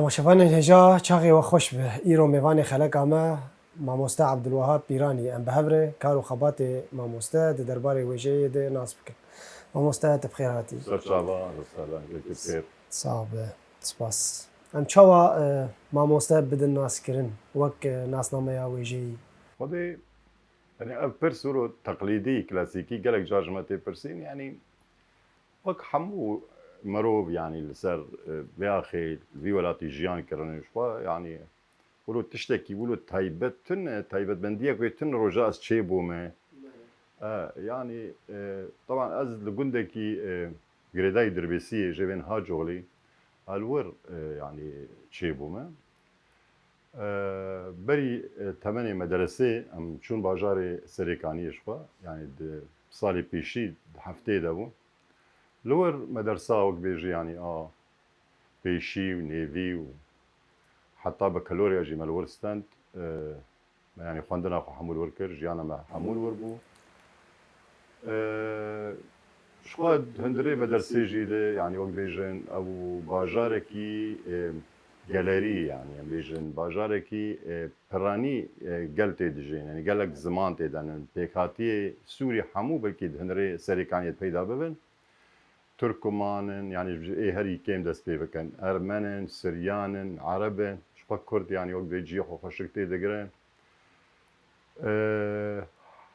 تماشاوان هجا چاقی و خوش به ایرو میوان خلق آمه ماموسته عبدالوهاب پیرانی ام بهوره کار و خبات ماموسته ده درباره وجه ده ناس بکن ماموسته تبخیر هاتی سرچاوا رساله یکی بخیر صعب سپاس ام چاوا ماموسته بدن ناس کرن وک ناس نامه یا وجه خودی يعني برسولو تقليدي كلاسيكي قالك جاجمتي برسين يعني وك حمو مروب يعني لسر بياخي في ولاتي جيان كرن شوا يعني ولو تشتكي ولو تايبت بنديه كوي تن رجاء تشيبو ما يعني طبعا از لقندكي جريداي دربيسي جبين هاجولي الور يعني تشيبو ما بری تمنی مدرسه ام چون باجار سریکانیش خوا یعنی سالی پیشی هفته دبو لور مدرسه وقت بیجی یعنی پیشی و نیوی و حتی بکالوریا جی مال ورستند يعني خواندنا خو حمول وركر جيانا ما حمول وربو شخواد هندري مدرسة جيدة يعني وقت بيجن أو باجاركي جاليري يعني بيجن باجاركي براني قلتي دجين يعني قالك زمان تيدان بيكاتي سوري حمو بلكي هندري سريكانية بيدا ببن تركمانن يعني ايه هري كيم دست بيبكن أرمنن سريانن عربن شبك كرد يعني وقت بيجي خو خشكتي دقرن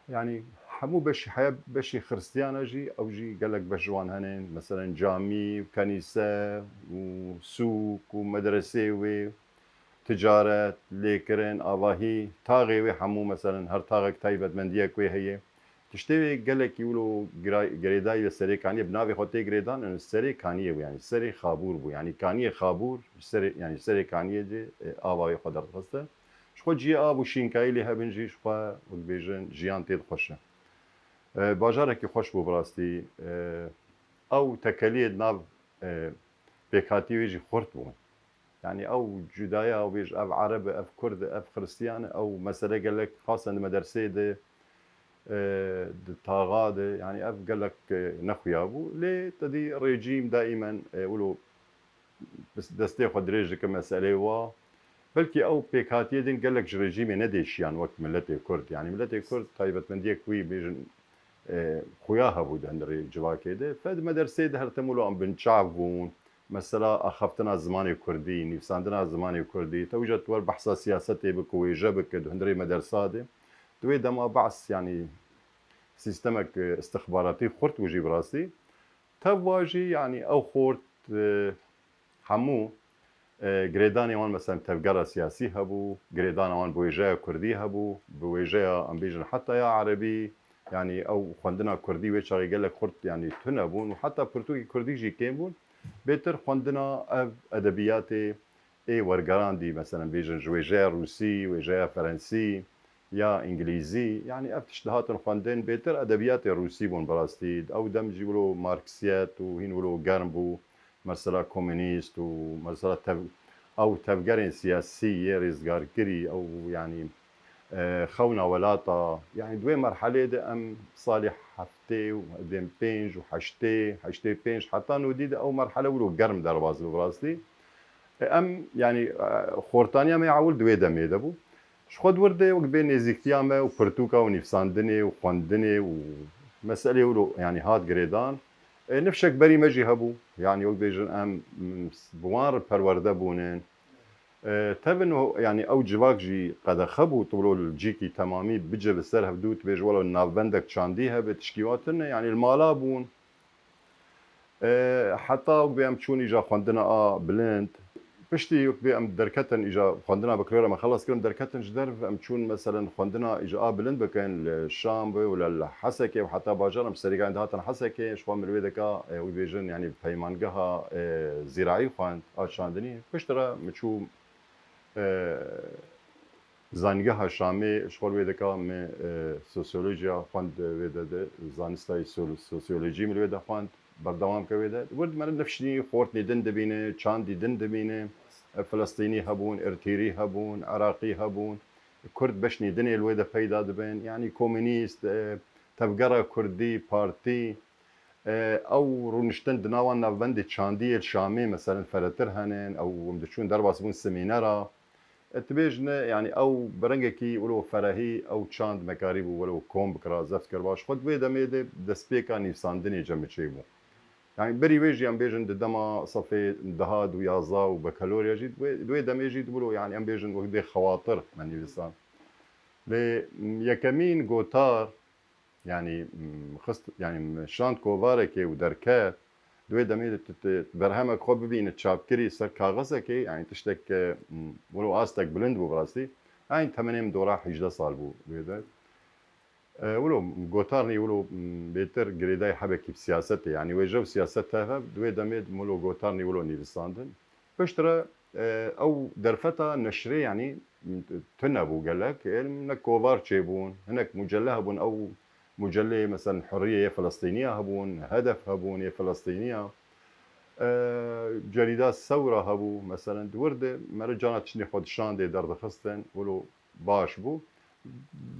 يعني حمو بشي حياة بشي خريستيان جي أو جي قال لك بجوان هنين مثلا جامي وكنيسة وسوق ومدرسة وتجارة ليكرن آواهي طاغي حمو مثلا هر طاغك تايبت من ديك هي تشتوي قال لك يقولوا قريداي السري كانية بنابي خوتي قريدان إن السري كانية يعني السري خابور بو يعني كانية خابور السري يعني السري كانية دي آواهي قدر خسته شخو جي آب وشينكاي لي هبن جي شخو وبيجن جيان تيد خوشه باجارك خوش بو براستي او تكاليد ناف بيكاتي ويجي خورت بون يعني او جدايا او بيج اف عرب اف كرد اف خريستيان او مسألة قال لك خاصة المدرسة دي طاغاد يعني اف قال لك نخويا ابو ليه تدي ريجيم دائما ولو بس دستي خد ريجي كمسألة وا بلكي او بيكاتي دين قال لك ريجيمي نديشيان وقت ملتي كرد يعني ملتي كرد طيبت من ديك وي بيجن خوياها بود هندري جواكيده فد مدرسه ده هرتمولو ام بنشعبون مثلا اخفتنا زماني كردي نفساندنا زماني كردي توجد ور بحث سياستي بكوي جبك هندري مدرسه دي توي دما بعث يعني سيستمك استخباراتي خرت وجي براسي تواجي يعني او خورت حمو جريداني وان مثلا تفجر سياسي هبو جريدان وان بويجايا كردي هبو بويجايا ام بيجن حتى يا عربي يعني او خواندنا كردي ويشاري قال لك خرت يعني تنبون وحتى برتوغي كردي جي كيمون بيتر خواندنا ادبيات اي ورقران دي مثلا بيجن جويجايا روسي ويجايا فرنسي يا انجليزي يعني افتشتهات خواندين بيتر ادبيات روسي بون براستي او دمجي ولو ماركسيات وهين ولو جارمبو مثلا كومونيست ومثلا او تفجرين سياسيه رزقاركري او يعني خونا ولاطة يعني دوي مرحلة ده ام صالح حفتي ودين بينج وحشتي حشتي بينج حتى نوديد او مرحلة ولو قرم درباز براسلي ام يعني خورتانيا ما يعول دوي دمي دبو شخد ورده وقت بين نزيكتياما وبرتوكا ونفساندني وخواندني ومسألة ولو يعني هاد جريدان نفشك بري مجي هبو يعني وقت بيجن ام بوار برورده بونين تبن يعني او جواك جي قد خبو طولو الجيكي تمامي بجي بسر هفدوت بيج ولو النافبندك تشانديها بتشكيواتنا يعني المالا بون حتى وبيام تشون اجا خواندنا بلند بشتي بيام دركتن اجا خواندنا بكريرا ما خلص كلهم دركتن جدرف ام تشون مثلا خواندنا اجا بلند بكان الشام ولا الحسكه وحتى باجر مسريقا عندها حسكه شو من ويدكا وبيجن يعني بيمانجها زراعي خواند شاندني بشترا متشو زانگه شامی شغل ویده که می سوسیولوژیا خواند ویده زانستای سوسیولوژی می ویده خواند بردوام که ویده ورد من نفشنی خورت ندن دبینه چاند دن دبینه فلسطینی هبون ارتيري هبون عراقي هبون كرد بشني دنيا الويدة پیدا دبن يعني كومونيست تفجر كردي بارتي او رونشتن دناوان نافبند چاندی الشامي مثلا فرتر هنن او مدشون درباس بون سمينارا تبيجنا يعني او برنگكي ولو فرهي او چاند مكاريب ولو كوم بكرا زفت كرباش خود بيدا ميده دسبيكا نيفساندني جمع چيبو يعني بري ويجي ام بيجن دما صفي دهاد ويازا وبكالوريا جيد دوي دم يجي تقولوا يعني ام بيجن وهدي خواطر من لسان لي يكمين جوتار يعني خست يعني شانت كوفاركي ودركات دوي دمي برهمك خو ببين تشابكري سر كاغزكي يعني تشتك ولو استك بلند بو براسي يعني 8 دورا 18 سال بو دوي ولو جوتارني ولو بيتر جريداي حبكي بسياستي يعني وجو سياستها دوي دمي مولو جوتارني ولو نيفستاندن بشترى او درفتا نشري يعني تنبو قال لك انك كوفار تشيبون هناك مجله بون او مجله مثلا حريه فلسطينيه هبون هدف هبون فلسطينيه جريدات ثوره هبو مثلا ورده مرجانات شني خود شان دي درد خستن ولو باش بو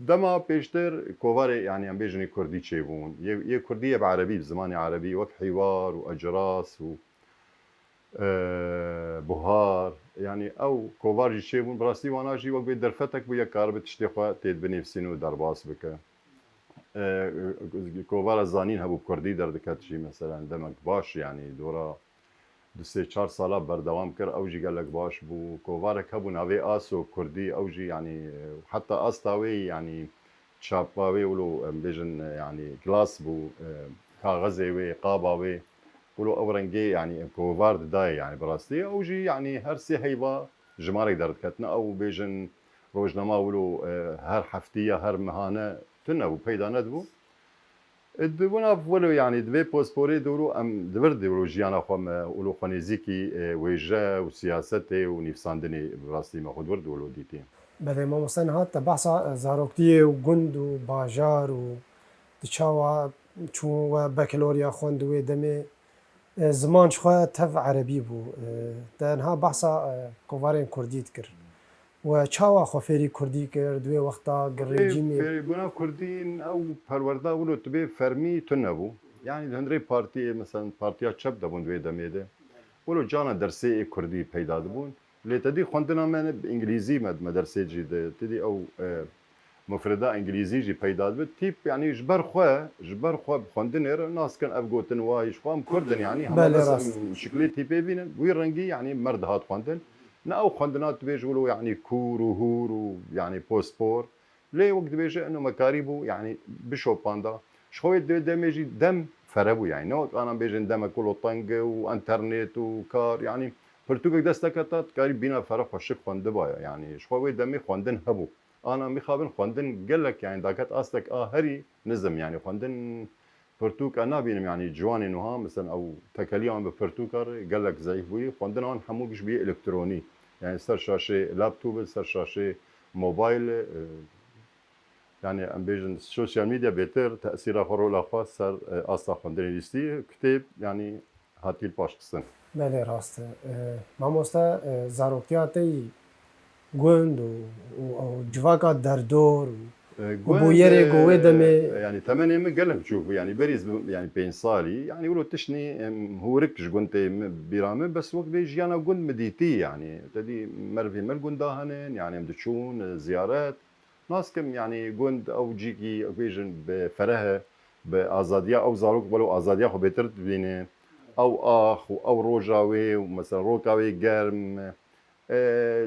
دما بيشتر كوفاري يعني ام بيجني كردي تشيبون يه كرديه بعربي بزماني عربي وقت حوار واجراس و بهار يعني او كوفارجي تشيبون براسي وانا جي وقت درفتك ويا كاربه تشتيخوا تيد بنفسينو درباس بك كوفارا زانين هبو كردي دردكات شي مثلا دمك باش يعني دورا دو سه 4 سالا بردوام كر اوجي قال لك باش بو كوفارك هبو نافي اسو كردي اوجي يعني حتى استاوي يعني تشاباوي ولو بيجن يعني كلاس بو كاغزي قاباوي ولو اورنجي يعني كوفار داي يعني براستي اوجي يعني هر سي هيبا جمارك دردكتنا او بيجن روجنما ولو هر حفتيه هر مهانه تنبو پیدا ندبو دبونا ولو يعني دبي بوسبوري دورو ام دبردي ولو جيانا خم ولو خنيزيكي ويجا وسياسته ونفساندني براستي ما خود ورد ولو ديتي بله ما مثلا هات بحثا زاروکتیه و گند و باجار و دچاوا چون و بکالوریا خوند و دمه زمان شخوا تف عربی بو تنها بحثا کوارن کردیت کرد و چاوا خفری کردی کرد دوی وقتا گرجیمی في بنا كردين او پرورده ولو تبي فرمي تنبو يعني هندري بارتي مثلا بارتيا چپ دبون دوي دميده ولو جانا درسي كردي پیدا دبون لتدي خوندنا من انجليزي مدرسه جديده تدي او مفردة انجليزي جي پیدا دبت تيب يعني جبر خو بخوندنر ناس كان افغوتن وايش خوام كردن يعني هم بس شكلي تيبي بين ويرنجي يعني مرد هات خوندن ناو خوندنات بيجولوا يعني كور وهور ويعني بوسبور ليه وقت بيجي انه مكاريبو يعني بشو باندا شوية دمجي دم فربو يعني نوت انا بيجي دم كله طنق وانترنت وكار يعني برتوك دستكتات قريب بينا فرق وشك خوندبايا يعني شوية دمي خوندن هبو انا مخابن خوندن قال لك يعني داكت اصلك هري نزم يعني خوندن برتوك انا بينم يعني جواني نوها مثلا او تكاليهم ببرتوكر قال لك زي بوي خوندن انا حمو بيش بي الكتروني يعني سر شاشه لابتوب سر شاشه موبايل يعني ام بيجن السوشيال ميديا بيتر تاثيرها خرولا خاص سر اصلا خوندن ليستي كتاب يعني هاتي الباش قسن بله راست ماموستا زاروکتیاتی گند و جواکا دردور وبويري قوي دمي يعني ثمانية من قلم شوف يعني بريز يعني بين صالي يعني ولو تشني هو ركش قنت بيرامي بس وقت بيجي انا قنت مديتي يعني تدي مرفي مال قنت هنن يعني مدشون زيارات ناس كم يعني قنت او جيكي بيجن بفرها بازاديا او زاروك ولو ازاديا خو بيترت بينه او اخ او روجاوي ومثلا روكاوي جرم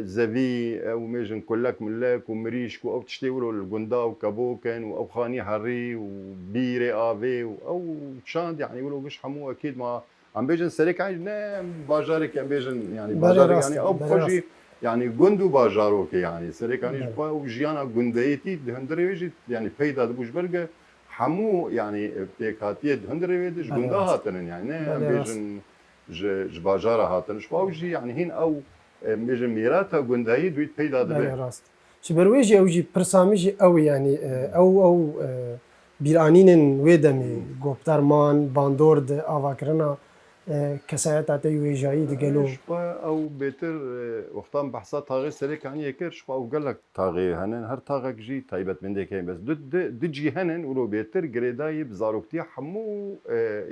زفي وميجن كلك ملاك ومريشك او تشتيولو القندا وكابوكن او خاني حري وبيري افي او شاند يعني يقولوا مش حمو اكيد ما عم بيجن سريك عايز نام باجارك عم بيجن يعني باجارك يعني او بخجي يعني قندو باجاروك يعني سريك يعني وجيانا قندايتي هندري يجي يعني بيدا دبوش برقه حمو يعني بيكاتيه هندري يدش قندا هاتن يعني عم بيجن باجارة هاتن شواوجي يعني هين او میجم میراتا گندایی دوید پیدا دبی. راست. شبرویجی اوجی پرسامیجی او يعني او بیرانین ویدمی گوبترمان باندورد آواکرنا کەسایەتاتی وێژایی دەگەلۆ شخوا ئەو بێتر وەختان بەحسا تاغی سەرێکانی کرد شخوا و گەلک تاغی هەنن هەر تاغەکژی تایبەتمەندێکی بەس دجی هەنن ولۆ بێتر گرێدایی بزارۆکتیە هەموو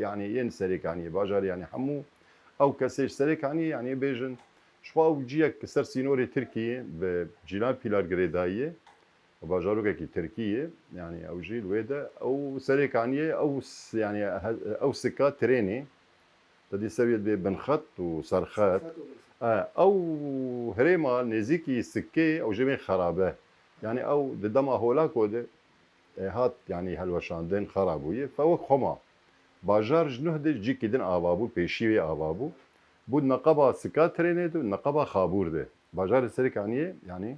یعنی یەن سەرێکانی باژار ینی هەموو ئەو کەسێش سەرێکانی یعنی بێژن شخوا و جیەک سەر سینۆری ترکیە بە جیلان پیلار گرێداییە باژارۆکێکی ترکیە یعنی ئەو ژیل وێدە ئەو سەرێکانیە ینی ئەو سکا ترێنێ تدی سویت به بنخط و سرخط او هرما نزیکی سکه او جمع خرابه یعنی او دما هولا کوده هات یعنی هلوشاندن خرابویه فوق خما باجار جنهد جی کدن آوابو پیشی آوابو بود نقبا سکا ترینه دو نقبا خابور ده باجار سرکانیه یعنی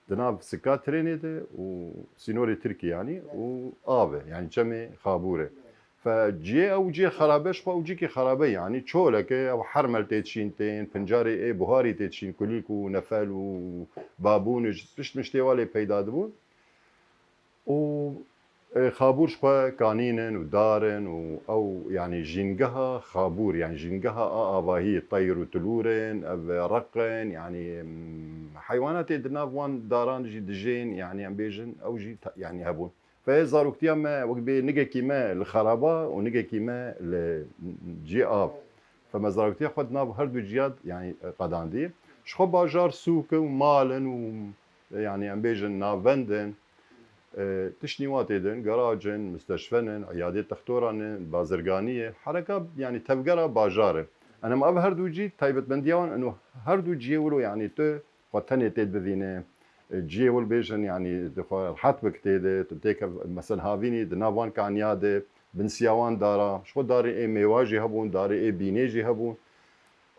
دناب سکا ترینه ده و سینوری ترکی یعنی و آبه یعنی جمع خابوره فجي او جي خرابش او جي كي خرابه يعني تشولك او حرمل تيتشينتين فنجاري اي بهاري تيتشين كليك ونفال وبابون مشتي والي بيداد بون و خابور شخوا كانينن ودارن او يعني جينجها خابور يعني جينجها آباهي طير وتلورن رقن يعني حيوانات دنافوان داران جي دجين يعني ام بيجن او جي يعني هبون فزارو كتير ما وقبي نجا كيما الخرابة ونجا كيما الجي آب فما زارو كتير خدنا بهردو جياد يعني قداندي شخو باجار سوق ومالن و يعني ام بيجن نافندن تشنيوات ايدن جراجن مستشفن عيادة دكتوران بازرگانية حركة يعني تفقرة باجارة انا ما هردو جي تايبت بنديان انه هردو جي ولو يعني تو وطني تيد بذينه جي والبيجن يعني حتبك تيده تبتيك مثلا هافيني دنافان كانياده بنسياوان دارا شو داري اي ميواجي هبون داري اي بينيجي هبون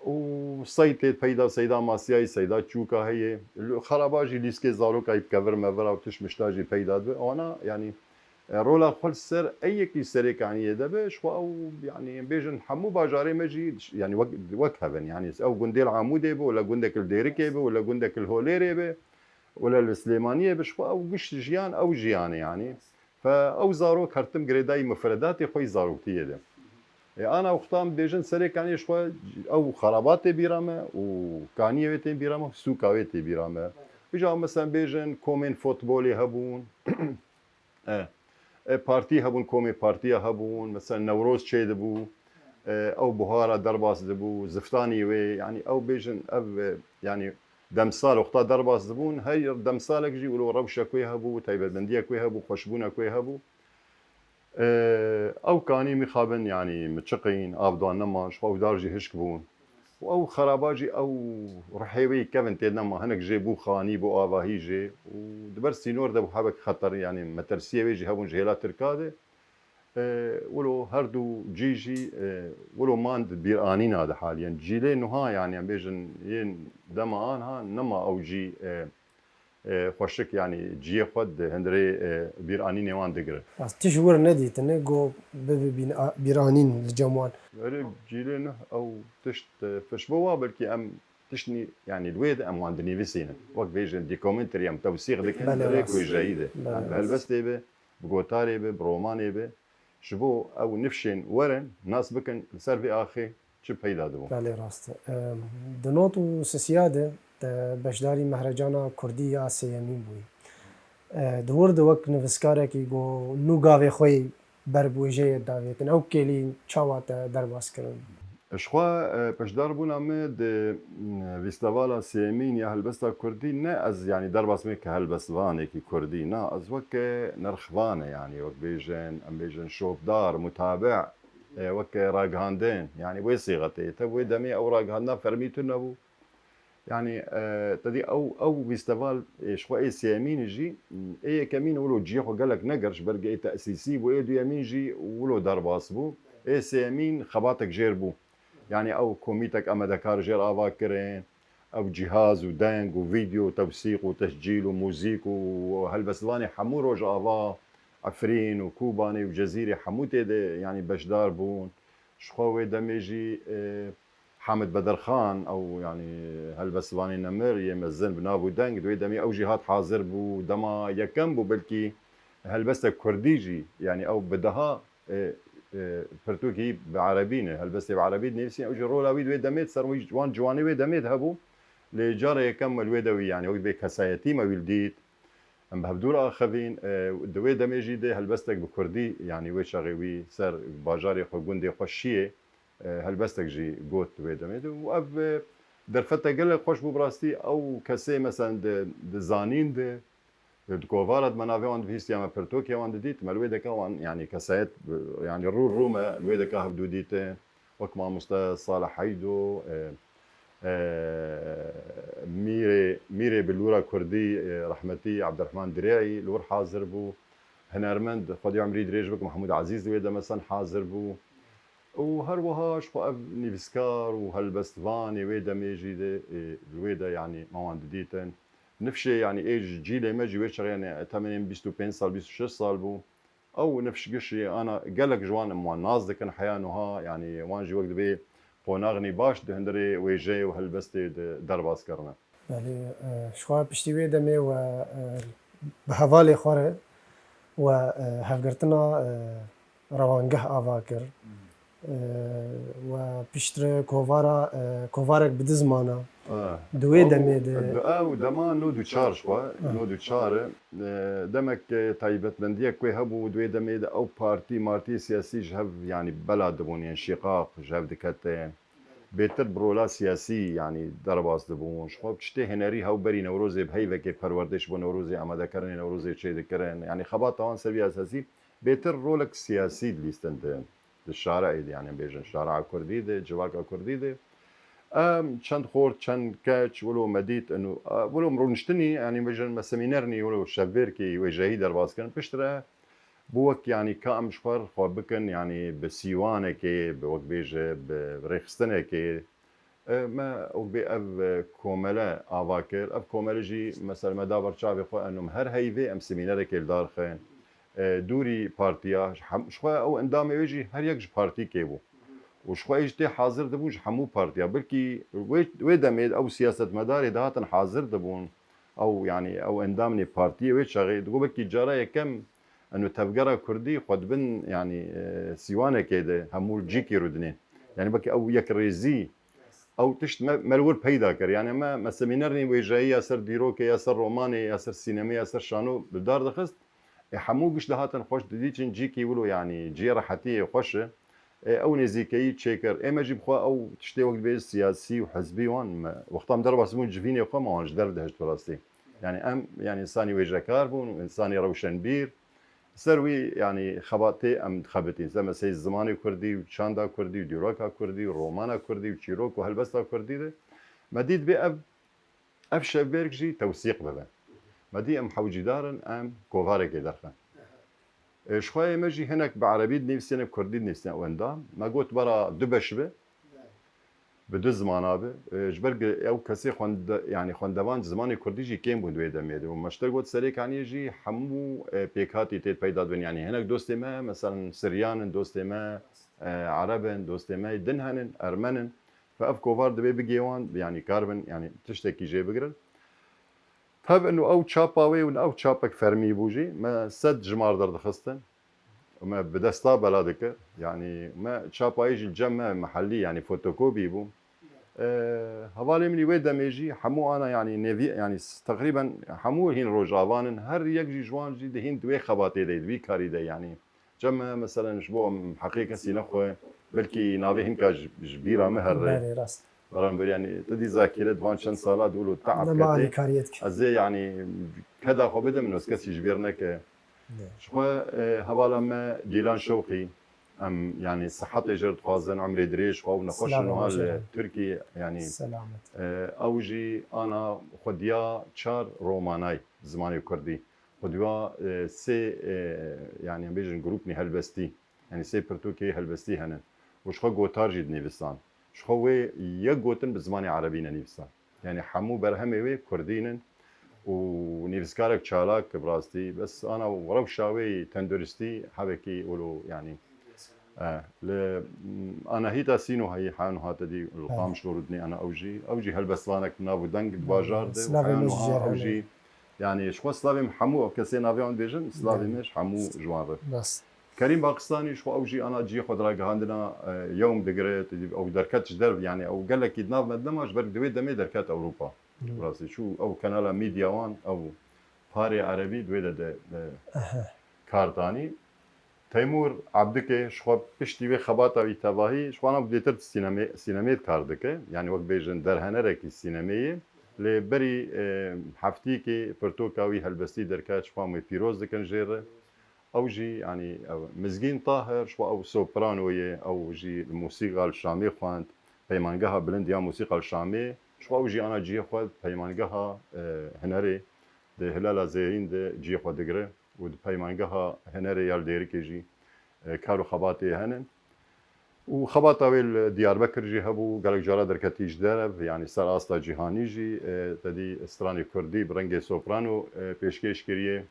وصيتي بيدا سيدا ماسياي سيدا تشوكا هي الخراباجي ليسكي زاروكا يبكفر مفرا وتش مشتاجي بيدا وانا يعني رولا خل سر اي كي سريك يعني دبه شو او يعني بيجن حمو باجاري مجي يعني وكهبن يعني او جنديل عمودي ولا جندك الديركي ولا جندك الهوليري ولا السليمانيه بشوا او قش جيان او جيان يعني فاو زاروك هرتم جريداي مفرداتي خوي زاروكتيه ده انا وقتام بيجن سريك يعني شوا او خرابات بيرامه وكانيوتي بيرامه سوكاويتي بيرامه بيجا مثلا بيجن كومين فوتبولي هبون بارتي هبون كومي بارتي هبون مثلا نوروز تشي دبو او بهارا درباس دبو زفتاني وي يعني او بيجن يعني دمسال وقتا درباس دبون هاي دمسالك جي ولو روشة كوي هبو تايبت بندية كوي هبو خشبونة كوي هبو او كاني مخابن يعني متشقين افضان نما شو دارجي هشكبون او خراباجي او رحيوي كفن تيد نما هنك جي بو خاني بو آواهي جي ودبر سينور دبو حبك خطر يعني مترسية ويجي هبون جهيلات تركاده ولو هردو جيجي ولو ماند بيرانين هذا حاليا جيلي نها يعني عم بيجن ين دما انها نما او جي خوشك يعني جي خد هندري بيرانين وان دقر بس تشور ندي تنقو بيرانين الجموان جيلي نه او تشت فشبوا بلكي ام تشني يعني الويد ام واندني فيسينا وقت بيجن دي كومنتري ام توثيق ديك هندريك وجيده هلبس تيبه بقوتاري به بروماني به شبو او نفشين ورن ناس بكن سرفي اخي شو بيدا دبو بله راست دنوت و سسیاده بشداری مهرجانا کردی یا سیمین بوی دور دو وقت نوسکاره کی گو نو گاوی خوی بربوجه داویتن او کلی چاوات درباس کرن شخوا بشدار بونا مد فيستيفالا سيمين يا هلبستا كردي نا از يعني درباس ميك هلبسواني كي كردي نا از وك نرخوانه يعني وك بيجن ام بيجن شوف دار متابع وك راغاندين يعني وي صيغتي تبوي دمي او راغاندنا فرميتنا بو يعني تدي او فيستيفال شخوا اي سيمين يجي اي كمين ولو جيخو قالك نقرش برقي اي تاسيسي بو اي دو يمين جي ولو درباس بو اي سيمين خباتك جيربو يعني او كوميتك اما دكار جير افا كرين او جهاز ودانج وفيديو وتوثيق وتسجيل وموزيك وهالبسلاني حمو روج افا عفرين وكوباني وجزيري حموتي يعني بشدار بون شخوي دميجي حامد بدر خان او يعني هالبسلاني نمر يمزن بنابو دانج دوي دمي او جهات حاضر بو دما يكم بو بلكي هالبسة كرديجي يعني او بدها پرتوکی بعربینه هەلبەستێ بعربی نویسی ئەوژی ڕۆلاوی دوێ دەمێت سەروی جوان جوانی وێ دەمێت هەبوو لێ جارە یەکەم مەلوێ دەوی یانی وەک بێ کەسایەتی مەویل دیت ئەم بە هەبدوور ئاخەبین دوێ دەمێژی دێ هەلبەستێک بە کوردی یانی وێ شەڕێوی سەر باژاری خۆ گوندێ خۆشیە هەلبەستێک ژی گوت دوێ دەمێت و ئەv دەرفەتە گەلە خۆش بوو بڕاستی ئەو کەسێ مەسەن دزانین دێ کۆڤارت مەناوێوان هیستیامە پرتۆکیەوان دەدیت مەلوێ دەکەوان ینی کەسایەت ینی ڕوو ڕوومە لێ دەکا هەبدوو دیتە وەک مامۆستا ساڵە حەید و میرێ بلورە کوردی ڕەحمەتی عەبدەرحمان درێعی لور حازر بوو هەنەرمەند خودی عمری درێژ بک محەموود عەزیز دوێ دەمەسەن حازر بوو و هەروەهاش خۆ ئەv نویسکار و هەلبەستوانی وێ دەمێژی لێدە ینی ماوان ددیتن نفشێ ینی ئێژ جیلێ مەجی وێ شەڕێنێ تەمەنێن 25 سال 26 سال بوو ئەو نفش گشتی ئانا گەلک جوانم وان ناز دەکەن حیانوها ینی وانژی وەک دەبێ قۆناغنی باش هەندێ وێژێ و هەلبەستێ دەرباسکردنە شخوا پشتی وێ دەمێ و بە هەڤالێ خوارێ و هەفگرتنا ڕەوانگەه ئاوا کرد و پشترە کۆڤارێک بدە زمانە دوێ دەمێ ئەو دەمان نۆ دووچارش نۆ دووچارە دەمێک تایبەتمەندیەک کوێ هەبوو دوێ دەمێدە ئەو پارتی مارتی سیاسیش هەب ینی بەلا دەبوونیان شیقاق ژەف دکەتێن بێتر برۆلا سیاسی ینی دەرباز دەبوون خۆ شتێ هێنەری هەوبەری نەورۆزێ هەیڤێکی پەروەردەش بۆ نەورۆزی ئامادەکردنی نەورۆزێ چێ دەکردن ینی خەبات ئەوان سەوی ئاساسی بێتر ڕۆلێک سیاسی لیستن شارع یعنی بێژن شارع کوردی دێ جواکە کوردی دێ چەند خۆرد چەند کەچ وەلو مەدیت وەلو ڕۆنشتنی ینی بێژن مە سەمینەرنی وەلو شەڤێرکی وێژەهی دەربازکردن پشترە بۆ وەک ینی کام شخوار خۆ بکەن ینی بە سیوانێکێ بە وەک بێژە بە ڕێخستنێکێ ئەو بێ ئەv کۆمەلە ئاوا کرد ئەv کۆمەلژی مەسەرمەدا بەرچاوی خۆ ئەنم هەر هەیڤێ ئەم سمینەرێکێ دارخێن دووری پارتیا شخوا ئەو ئەندامێژی هەر یەک پارتی کێ بوو وشخواش تێ حاضر دەبووش هەموو پارتیا بلکی وێ دەمێت ئەو سیاستمەداری داهاتن حاضر دەبوون ئەو ینی ئەو ئەندامنی پارتیە وێ شەغی دگو بەکی جارە یەکەم ئەنو تەفگەرە کوردی خۆ بن ینی سیوانێکێ دێ هەموو جیکی رودنێ یعنی بەکی ئەو یەک ڕێزی ئەو تشت مەلور پەیدا کرد یعنی ئەمە مەسەمینەرنی وێژایی یا سەر دیرۆکە یا سەر ڕۆمانێ یا سەر سینەمە یا سەر شانۆ بردار دەخست هەموو گشت دەهاتن خۆش دەدیچن جیکی ولو ینی جێ ڕەحەتیە خۆشە ئەو نێزیکەی چێکرد ئێمەژی بخوا ئەو شتێ وەک بێ سیاسی و حەزبی وان وەختام دەرباسبوون جوینێ خۆمەوانش دەردەهشت ڕاستی ینی ئەم ینی ئینسانی وێژەکار بوون و ئینسانی ڕەوشەنبیر سەروی ینی خەباتێ ئەم خەبەتین زەمەسەی زمانی کوردی و چاندا کوردی و دیرۆکا کوردی و ڕۆمانە کوردی و چیرۆک و هەلبەستا کوردی دێ مەدید بێ ئەف شەڤێرکژی تەوسیق ببن مەدی ئەم حەوجیدارن ئەم کۆڤارێکی دەرخەن شخوای مەژی هەنێک بە عەرەبی نویسێنە کوردی نویسێن ئەوەندا مەگوت بەرا دوو بەش بێ bi du zimana be ji ber ew kesê yani xwendevan zimanê Kurdî jî kêm bû duê demê de û meşter got serêkaniyê jî hemû pêkhatî tê peyda dibin yani hinek dostê me meselan Siryanin dostê me Erebin dostê me din henin Ermenin ve ev kovar divê bigêwan yani karbin yani tiştekî jê bigirin hev û ew çapa wê û ew çapek fermî bû jî me sed jimar derdixistin me bi desta bela dikir yani me çapayê jî cem me mehellî yani fotokopî bû hevalê min wê demê jî hemû ana yani nevî yani teqrîben hemû hîn rojavanin her yek jî ji wan jî dihîn divê xebatê de divî karî de yani cem me meselan ji bo em heqî kesî nexwe belkî navê hinka ji bîra me her بەڵام بەریانی تدی زاکرێت دوان چەند ساڵات دوول و تعب ئەزێ ینی کەدا خۆ بدەم نووس کەسی ژبێر نەکە شخوا هەواڵە me گیلان شەوقی ئەم ینی سەحەتێ ژێر دخوازن عمرێ درێژ خوا و نەخۆشنەوە لە تورکی ینی ئەو ژی ئانا خودیا چار ڕۆمانای زمانی کوردی خودیا سێ ینی بێژن گروپنی هەلبەستی ینی سێ پرتوکی هەلبەستی هەنن وشخوا گۆتار jî dinivîstan شخوا wê yek gotin bi zimanê Erebî nenivîstan yani hemû berhemê wê Kurdînin û nivîskarek çalak bi rastî bes ana rewşa wê tenduristî hevekî wilo yani li anahîta sîno heyî heyan hate dî li Qamiş Rûdnê ana ew jî helbestvanek nav û deng di bajar de ew jî yani şixwe slavêm hemû ev kesê navê wan dibêjin slavê me ji hemû ji wan re كريم باقستاني شو أو جي أنا جي خد راجع عندنا يوم دقريت أو دركاتش درب يعني أو قال لك يدناف مدمج برك دوي دمي دركات أوروبا راسي شو أو كنالا ميديا وان أو باري عربي دوي ده كارتاني تيمور عبدك شو بشتي بي خباطة ويتابعي شو أنا بديت سينميت كاردك يعني وقت بيجن درهنرك السينمية لبري حفتيكي برتوكاوي هالبستي دركات شو مي بيروز دكن جيره او جي يعني أو مزجين طاهر شو او سوبرانوية او جي الموسيقى الشامية خوانت بيمانجاها بلند يا موسيقى الشامية شو او جي انا جي خواد بيمانجاها هنري ده هلالا زيرين ده جي خواد دقري ود بيمانجاها هنري يال ديريكي جي كارو خباتي هنن وخباطة ويل ديار بكر جي هبو قالك جارا دركتيج دارب يعني سر اصلا جهاني جي تدي استراني كردي برنجي سوبرانو بيشكيش كريه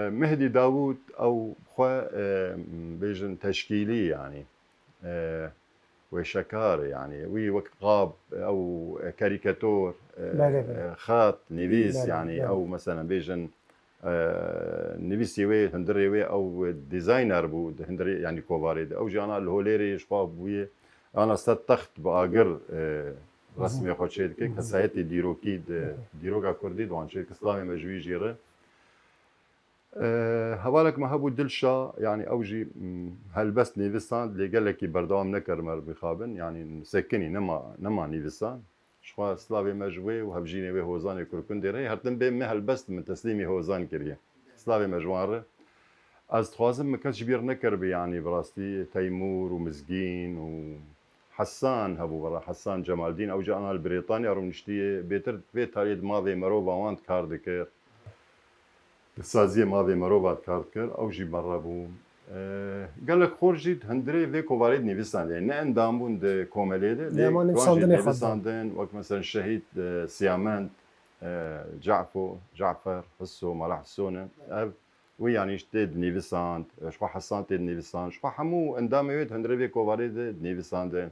مهدي داوود او خو بيجن تشكيلي يعني وشكار يعني وي وقت غاب او كاريكاتور خاط نيفيس يعني او مثلا بيجن نویسیوی هندریوی او دیزاینر بود هندری يعني كوفاريد او جانا الهوليري شباب وي انا ست تخت باگر رسمي خوشید که کسایت دیروکی دیروگا کردی دوان شد اسلام مجوی جیره هوالك ما هبو دلشا يعني اوجي هلبس نيفستان اللي قال لك بردوام نكر مر بخابن يعني سكني نما نيفستان شخوا سلاوي مجوي وهبجيني وي هوزان كركندي ري هرتن بي مه هلبست من تسليمي هوزان كريه سلاوي مجوار از تخوازم ما كانش بير نكر بي يعني براستي تيمور ومزقين وحسان هبو برا حسان جمال الدين او جانا البريطانيا رو نشتي بيتر بيت تاريد ماضي مروبا وانت كاردكر السازية ماضي مروبا كاردكر او جي برا بو قال لك خورجيت هندري في كوفاريد نيفيسان يعني نان دامون دي كوميليدي نيفيساندن وقت مثلا الشهيد سيامنت جعفر حسو مالح حسونه ويعني اشتد نيفيساند شو حسان تد نيفيساند شو حمو انداميت هندري في كوفاريد نيفيساندن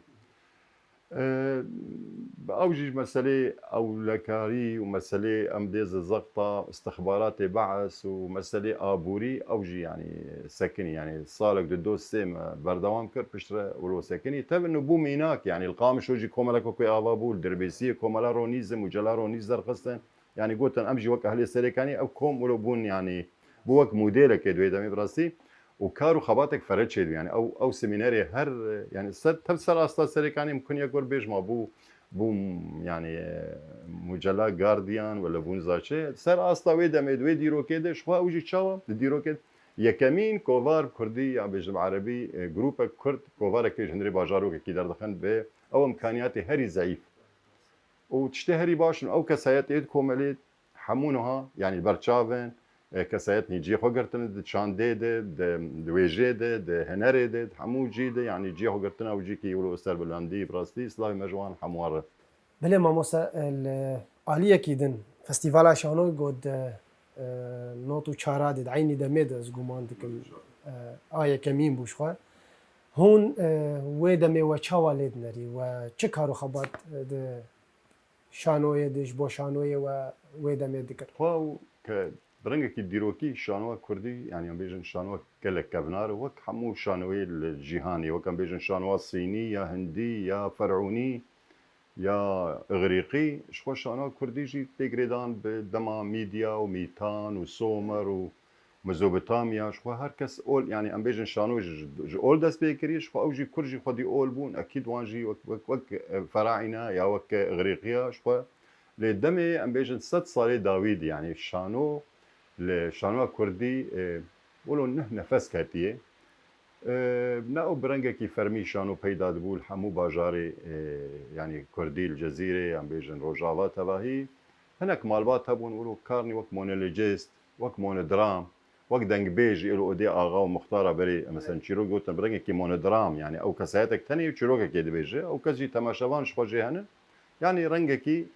اوجي مسألة اولكاري ومسألة امديز الزقطة استخبارات بعث ومسألة ابوري اوجي يعني سكني يعني صالك دو سيم بردوام كر بشترى ولو سكني تب انه بو ميناك يعني القامش وجي كومالاكو كي افابو الدربيسي كومالا رونيزم وجلا رونيزر خصن يعني قلت امجي وك اهلي سريكاني او كوم ولو بون يعني بوك موديلك دوي دمي براسي وكارو خباتك فرد شيء يعني او سيميناري هر يعني تبصر اصلا سريكاني ممكن يقول بيج ما بو يعني مجله جارديان ولا بون زاشي سر اصلا ويدا مدوي ديرو كده شو اوجي تشاوا ديرو كده يكمين كوفار كردي يعني بيج العربي جروب كرد كوفار كيج هنري باجارو كي دردخن به او امكانياتي هري ضعيف وتشتهري باش او كسايات ايد كومليت حمونها يعني برشافن كسایت نیجی خوگرتن د چانده د ویژه د هنره د همو جی د يعني جی خوگرتن او جی کی ولو استر بلندی براستی اسلام مجوان حموار بله ما موسى الآلية كيدن فستيفال شانو قد نوتو چارا دد عيني دميد از گمان دكم آية كمين بوشخوا هون ويدمي وچاوا ليد نري وچه كارو خبات د شانوية دش بو شانوية ويدمي دكر خواو برنگکی دیروکی شانوه کردی يعني هم بیجن شانوه کلک کبنار وک همو شانوه الجهاني وكم بیجن شانوه صيني یا هندي یا فرعوني یا اغريقي شخو شانوه کردی جي تقريدان بدما ميديا وميتان وسومر ومزوبوتاميا شخو هر کس اول يعني هم بیجن شانوه اول دست بيكري شخو او جي كرجي خودي اول بون اكيد وانجي وك فراعنه یا وك اغريقيا شخو لدمي هم بیجن 6 ساله داوود يعني شانو لشانوه كردي ولو نفس كاتيه ناو برنگكي فرمي شانو پیدا دبول همو باجاري يعني كردي الجزيرة عم بيجن روجافا تباهي هناك مالبات هبون ولو كارني وك مونولوجيست وك مونودرام وك دنگ بيج إلو أدي آغا ومختارة بري مثلا چيرو قوتن برنگكي مونودرام يعني أو كسايتك تاني وچيروكا كي دبيجي أو كسجي تماشاوان شخوجي هنن يعني رنگك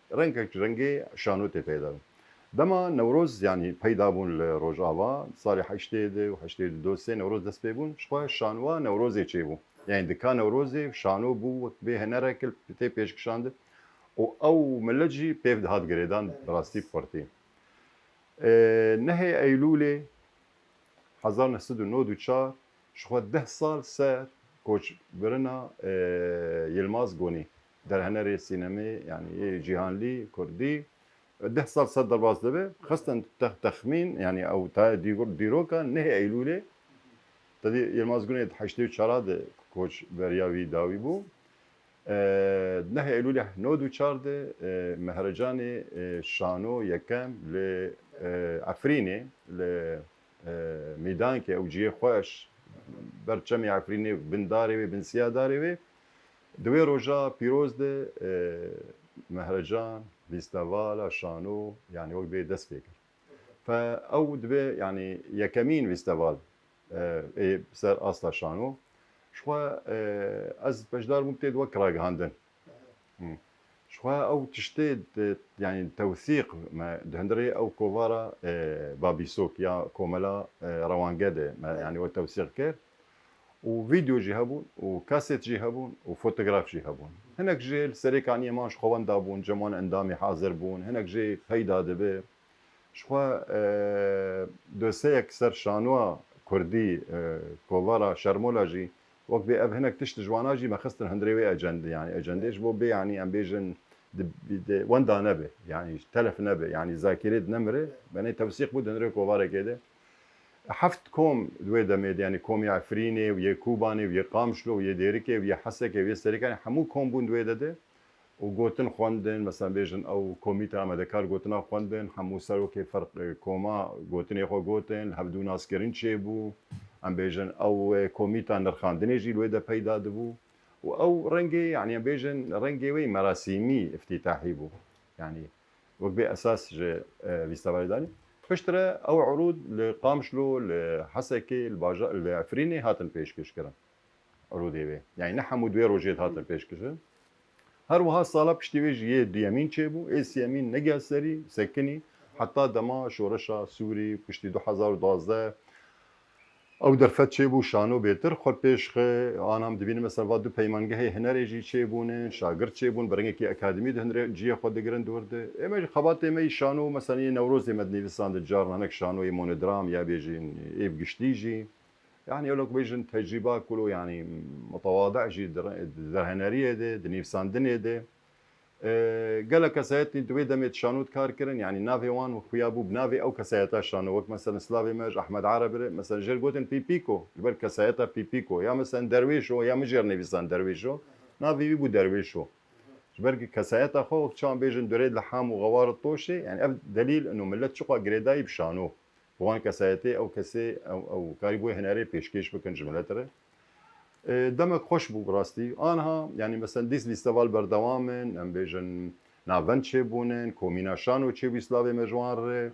رنگي شانو تي پیدا دما نوروز يعني پیدا بون لروجاوا صار حشتيده وحشتيده دو سه نوروز دست بيبون شخوا شانوا نوروزي چي بو يعني دكا نوروزي شانو بو به هنره كل تي پیش کشاند او ملجي بيف دهات گريدان براستي بورتي نهي ايلولي 1994 شخوا 10 سال سر کوچ برنا یلماز گونی در هنر سینما يعني جهانلی کردی 10 سال صدر باز دبه خاصة تخمين يعني او تا ديروكا نه ايلوله تدي يلماز گونی 84 کوچ برياوي داوي بو نه ايلوله نودو چارده مهرجان شانو يكم ل عفريني ل ميدان كي او جي خوش برچم عفريني بنداري بن سياداري دوی روژا پیروز ده مهرجان فيستيفال شانو يعني وقت بي دست بيكر فأو دبي يعني يكمين فيستيفال بسر أصلا شانو شو از بجدار مبتد وكراج هاندن شو أو تشتد يعني توثيق ما دهندري أو كوفارا بابيسوك يا كوملا روانجده يعني والتوثيق كير وفيديو جي هبون وكاسيت جي هبون وفوتوغراف جي هبون هناك جي السريك عن يماش خوان دابون جمون اندامي حاضر بون هناك جي هيدا دبي شخوا دوسيك سر شانوا كردي كوفارا شرمولا جي وقت بي اب هناك تشت جوانا جي ما خستن هندريوي اجند يعني اجنديش بو بي يعني ام بيجن وندا نبي يعني تلف نبي يعني ذاكرة نمره بني توثيق بود هندريو كوفارا كده حفت كوم دوي دميد يعني كوم يعفريني ويا كوباني ويا قامشلو ويا ديريكي ويا حسكي ويا سريكاني حمو كوم بون دوي دده وقوتن خوندن مثلا بيجن او كوميتا امدكار قوتنا خوندن حمو سرو كي فرق كوما قوتن يخو قوتن هبدو ناسكرين تشيبو ام بيجن او كوميتا نرخاندني جي لوي دا بيدا دبو او رنجي يعني بيجن رنجي وي مراسيمي افتتاحي بو يعني وقت باساس فيستيفال داني فشترى او عروض لقامشلو لحسكي الباجا العفريني هاتن بيشكش كرا عروض هيبه يعني نحمو دوي روجيت هاتن بيشكش هر وها صاله بشتيويج يد يمين تشيبو اس يمين نجا سري سكني حتى دما شورشا سوري بشتي 2012 او درفت چێبوو شانۆ بێتر خۆ پێشخە ئانام دەبینە مەسەر دو پەیمانگەهەیە هەنەرێژی چێبوونن شاگرد چێبوون بەرەنگێکی ئەکادمی هەندرێ جیە خۆ دەگرن دووردە ئێمە خەبات ئێمەی شانۆ مەسەنی نەورۆز ئێمە نویساندە جار هەنێک شانۆی مۆنۆدرام یا بێژین ئێب گشتیژی يعني يقول لك بيجن تجربة كله يعني متواضع جي در هنرية ده دنيفساندنية ده قال لك كسايتني دوي دمت شانوت كار كرن يعني نافي وان وخيابو بنافي او كسايتا شانو وقت مثلا سلافي ماج احمد عربي مثلا جير قوتن بيبيكو البر كسايتا بيبيكو يا مثلا درويشو يا مجر نيفسان درويشو نافي بيبو درويشو جبر كسايتا خو كان بيجن دريد لحام وغوار الطوشي يعني دليل انه ملت شقا جريداي بشانو وان كسايتي او كسي او كاريبو هناري بيشكيش بكن جملتره دمك خوش بو براستي انها يعني مثلا ديس فيستيفال بردوامن ام بيجن نافنت شيبونن كومينا شانو تشي بيسلاوي مجوار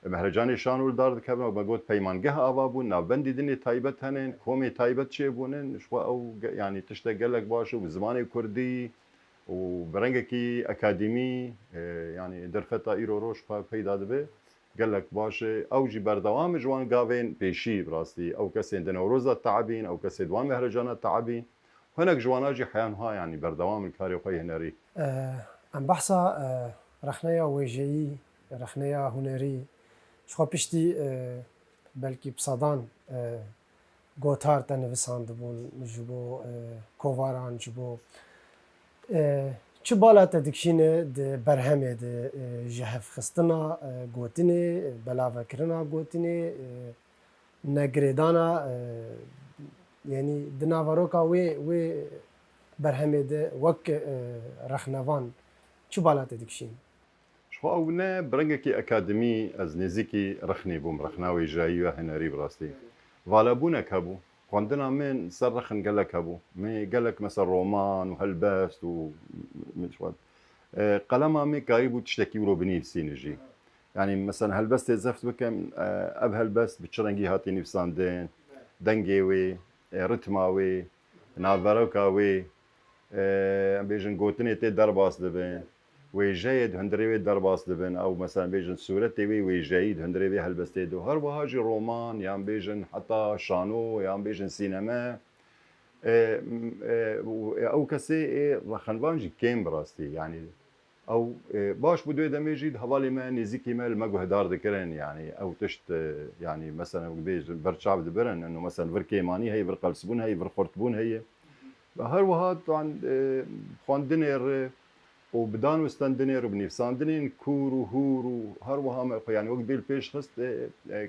مهرجان شانو دار كبن وبقول بيمانگه ابابو نافندي دني تايبت هنن كومي تايبت شيبونن شو او يعني تشتغل لك باشو بزماني كردي وبرنگكي اكاديمي يعني درفتا ايرو روش پیدا دبه قال لك باشه او جي بردوام جوان قاوين بيشي براستي او كسين دنوروزا تعبين او كسين دوام مهرجانات تعبين هناك جوانا جي حيانها يعني بردوام الكاري وخي هنري ام بحثا رخنيا ويجي رخنيا هنري شخو بشتي بلكي بصدان گوتار تنویساند بون جبو کوواران جبو چه بالا تدکشینه ده برهمه ده جهف خستنا گوتنه بلاوه کرنا گوتنه نگریدانا يعني دناواروكا وي برهمه ده وك رخنوان چه بالا تدکشین شو او نه برنگكي اكاديمي از نزيكي رخني بوم رخناوي جايو هنري براستي فالابونا كابو عندنا من صرخن قال لك ابو مي قال لك مثلا رومان وهلبست ومش وات قلمها مي قريب تشتكي له بنفسي نجي يعني مثلا هلبست زفت بكم اب هلبست بتشرنجي هاتي نفساندين دنجيوي رتماوي نافاروكاوي بيجن قوتني تي درباس دبن ويجيد هندريوي درباس دبن او مثلا بيجن سورتي ويجيد هندريوي هلبستي دو هر وهاجي رومان يام بيجن حتى شانو يام بيجن سينما او كسي رخنبانجي كيم براستي يعني او باش بدو دمجيد حوالی ما نزیکی ما المگو هدار دکرن يعني او تشت يعني مثلا بيج برشعب دبرن انه مثلا بركيماني هي برقلسبون هي برقرطبون هي هر وها طبعا خواندنر وبدان وستاندنر وبنيفساندنين كور وهور وهر وها يعني وقت بيل بيش خست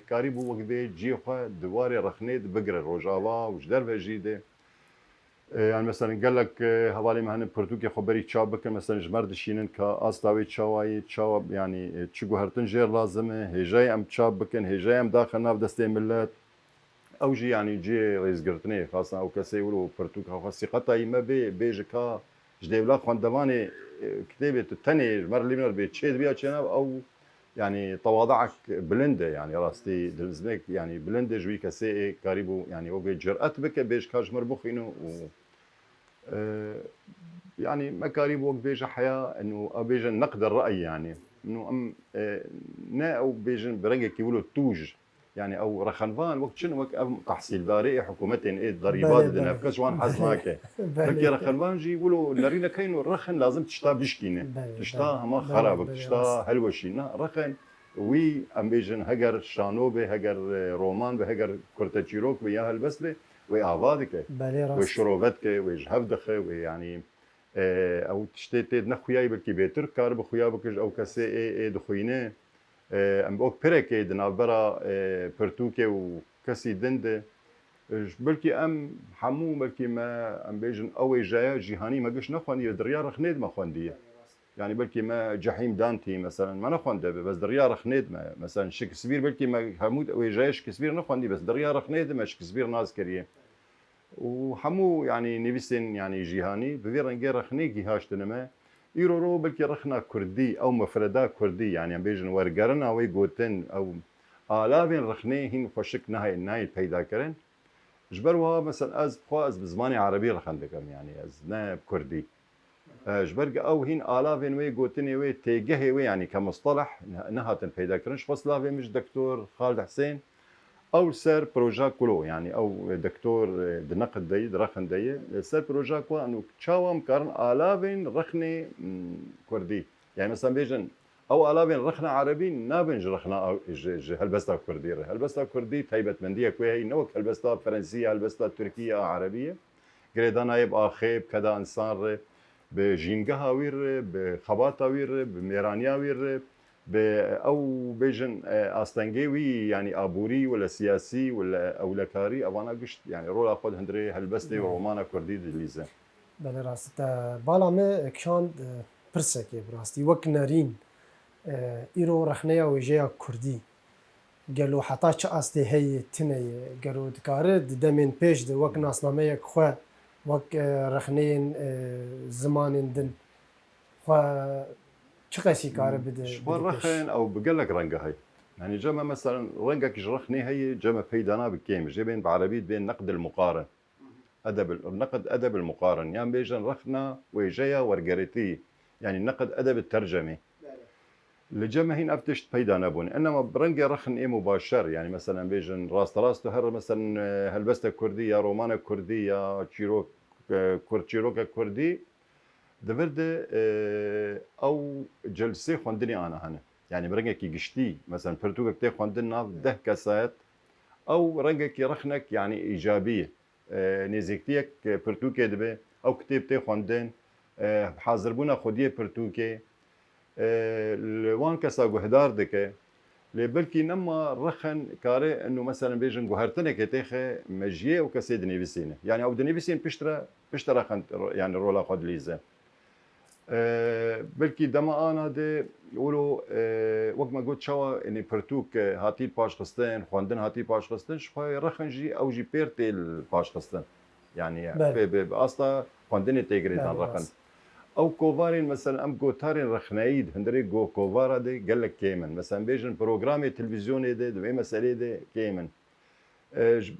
كاريبو وقت بي جيخوا دواري رخنيد بقر روجاوا وجدر بجيده يعني مثلا قال لك حوالي ما هن برتوكي خبري تشاب بكن مثلا جمر دشينن كاستاوي تشاوي تشاب يعني تشغو هرتن جير لازمه هجاي ام تشاب بكن هجاي ام داخلنا بدستي ملات او جي يعني جي رئيس قرتني خاصه او كسي ولو برتوك خاصي قطعي ما بي بيجكا جديولا خوندواني كتابه الثاني مر اللي من بيتشيد بيها او يعني تواضعك بلنده يعني راستي دلزنك يعني بلنده جوي كسي قريبو يعني هو جرأت بك بيش كاج مربوخينو يعني مكاريب وقت بيجا حياة انه او بيجا نقد الرأي يعني انه ام نا او بيجا برنجة كيقولوا توج يعني او رخنفان وقت شنو وقت تحصيل داري حكومتين ايه ضريبات دنافكس وان حزناك بلكي رخنفان جي يقولوا نارينا كاينو الرخن لازم تشتا بشكينه تشتا هما خرابك تشتا هلوشينا رخن وي ام بيجن هجر شانوبه هجر رومان بهجر كورتاتشيروك وياها البسله وآبادك وشروبتك وجهفدك ويعني او تشتيت نخوياي بلكي بيتر كار بخويا بكج او كسي اي دخوينه ام بوك بريك دنابرا برتوكي وكسي دند بلكي ام حمو بلكي ما ام بيجن او جايا جيهاني ما قش نخوندي دريا رخنيد ما خوندي يعني بلكي ما جحيم دانتي مثلا ما نخوند بس دريا رخنيد ما مثلا شكسبير بلكي ما حمود او جاي شكسبير نخوندي بس دريا رخنيد ما شكسبير ناس كريه وحمو يعني نيفيسين يعني جيهاني بفيرن غير رخنيكي هاشتنما يرو بلكي رخنا كردي او مفردا كردي يعني بيجن ورقرنا وي جوتن او آلافين رخني هين فشك نهاي پیدا کرن جبروا مثلا از خواز بزماني عربي رخندكم يعني از ناب كردي جبرق او هين آلافين وي جوتني وي تيجه وي يعني كمصطلح نهاتن پیدا کرنش بس لافي مش دكتور خالد حسين او سر بروجا كلو يعني او دكتور دنقد دي درخن دي سر بروجا كو انه تشاوم كارن آلافين رخني كردي يعني مثلا بيجن او آلافين رخنا عربي نابن رخنا هلبستا كردي هلبستا كردي تايبت منديه كوي هي نوك هلبستا فرنسيه هلبستا تركيه عربيه قريدا نايب اخيب كذا انسان بجينجها وير بخباطه وير بميرانيا وير او بيجن استنجيوي يعني ابوري ولا سياسي ولا اولكاري اوانا قشت يعني رولا خود هندري هلبستي ورومانا كردي دليزه بله راست بالا ما كشان برسكي براستي وك نارين ايرو رخنيا وجيا كردي قالوا حتى چ استي هي تني قالوا دكار دمين بيش د وك ناسنامه خو وك رخنين زمان دن خو چقسي كار بده شبار رخن او بقلك رنقه هي يعني جمع مثلا رنقك جرخني هي جمع بيدانا بكيم جيبين بعربيت بين نقد المقارن ادب النقد ادب المقارن يعني بيجن رخنا ويجيا ورقريتي يعني نقد ادب الترجمه لجمع هين افتشت بيدانا بون انما برنقه رخن ايه مباشر يعني مثلا بيجن راست هر مثلا هلبستا كردي يا رومانا كردي يا تشيروك كورتشيروكا كردي دبرده او جلسه خوندني انا هنا يعني برنجك قشتي مثلا برتوك تي خوندنا ده كاسات او رنجك رخنك يعني ايجابيه نزيكتيك برتوك دبه او كتاب تي خوندن حاضر بونا خوديه برتوكي الوان كاسا جهدار دكه لبلكي نما رخن كاري انه مثلا بيجن جوهرتنك تيخه مجيه وكسيد نيفيسين يعني او دنيفيسين بيشترى خنت يعني رولا خد ليزه بلكي دما انا دي يقولوا وقت ما قلت شوا اني برتوك هاتي باش خستين خواندن هاتي باش خستين شوي رخنجي او جي بيرتي الباش خستين يعني باصلا خواندني تيجري رخن او كوفارين مثلا ام جوتارين رخنايد هندري جو كوفارا دي قال لك كيمن مثلا بيجن بروجرامي تلفزيوني دي مسألة دي كيمن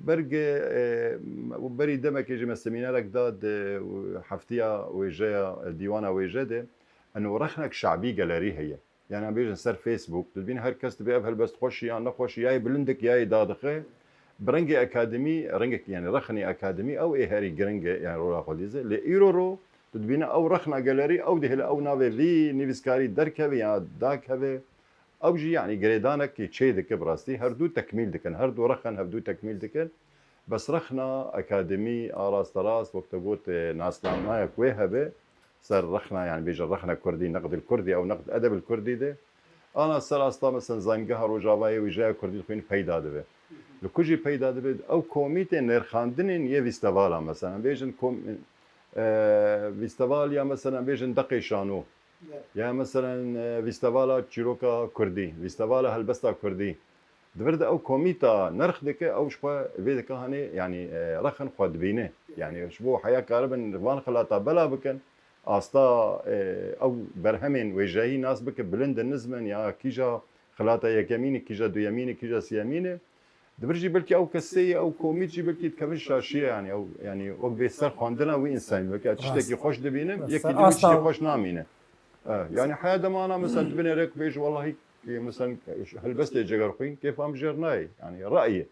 برقة وبري دمك يجي مسمينارك داد حفتيا ويجايا ديوانا ويجاده انه رخنك شعبي جاليري هي يعني عم بيجي صار فيسبوك تبين هالكاس تبي هل بس تخش يا نخش ياي بلندك ياي دادخه برنجي اكاديمي رنجك يعني رخني اكاديمي او ايه هاري جرنجي يعني رولا خديزه لايرورو تدبينا او رخنا جاليري او دهلا او نافي في نيفسكاري دركه يا داك هبه او جي يعني جريدانك تشي دك براستي هردو تكميل دكن هردو رخن هردو تكميل دكن بس رخنا اكاديمي اراس تراس وقت قلت ناس ما كوي هبه صار رخنا يعني بيجي رخنا كردي نقد الكردي او نقد ادب الكردي ده انا صار اصلا مثلا زنقهر وجافاي وجاي كردي خوين پیدا دبه لكوجي پیدا دبه او كوميتي نرخاندنين يفيستفالا مثلا بيجن كوم فيستفال يا مثلا بيجن دقي شانو يا مثلا فيستفالا تشيروكا كردي فيستفالا هلبستا كردي دبرد او كوميتا نرخ دك او شبا فيدك هاني يعني رخن خد بينه يعني شبو حياه كاربن روان خلاطا بلا بكن استا او برهمين وجاي ناس بك بلند النزمن يا كيجا خلاطا يا يميني كيجا دو يميني كيجا سيميني دبرجي بلكي او كسيه او كوميتي بلكي تكفش شاشيه يعني او يعني وقت بيسر خواندنا وي انسان بلكي تشتكي خوش دبينه يكي دبيشي خوش نامينه يعني حياه دمانا مثلا تبني ريك بيج والله هيك مثلا هلبست جگر خوين كيف ام جرناي يعني رايي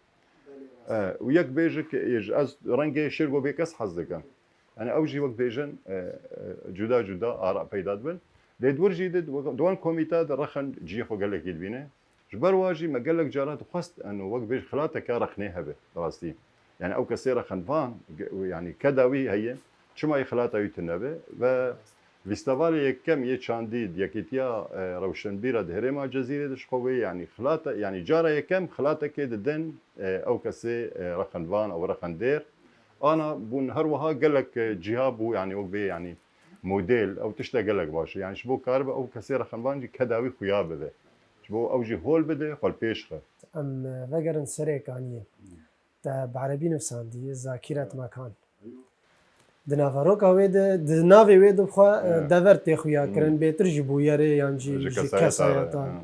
وياك بيجك از رنگي شربو بكس حظك يعني اوجي وقت بيجن جدا جدا اراء پیدا دبن لدور جديد دوان كوميتا رخن جيخو قال لك يدبينه جبر واجي ما قال لك جارات خست انه وقت بيج خلاتك رخنيها به راستي يعني او كسيره خنفان يعني كداوي هي شما يخلاتا يتنبه و فيستفالي كم يتشانديد يكيتيا روشنبيرا دهريما جزيرة دشقوي يعني خلاطة يعني جارة كم خلاطة كده دن أو كسي رخنفان أو رخندير أنا بون هروها قال لك جهاب يعني وقبي يعني موديل أو تشتا قال لك باش يعني شبو كاربة أو كسي رخنفان جي كداوي خيار بده شبو أو جي هول بده خل بيشخه ام وگرن سري كانيه تا بعربي نفساندي ذاكرة مكان دنافروكا ويد دنافي ويد بخوا دافرت خويا كرن بيتر جبو يري يانجي جي كاسايتا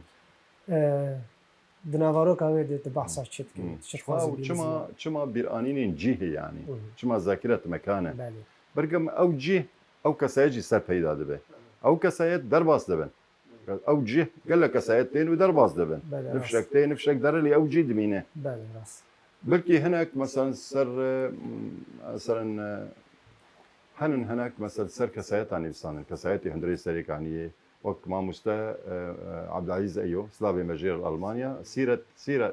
دنافروكا ويد تبحث شت كي او چما بيرانين جيه يعني چما ذاكرة مكانه برقم او جيه او كسايجي سر پیدا دبه او كسايت درباس دبن او جيه قال لك كسايتين ودرباس دبن نفشكتين نفشك درلي او جي دمينه بلكي هناك مثلا سر مثلا هنن هناك مثلا سر كسايت عن انسان كسايتي هندري سريك يعني وقت ما مستا عبد العزيز ايو سلافي ماجير المانيا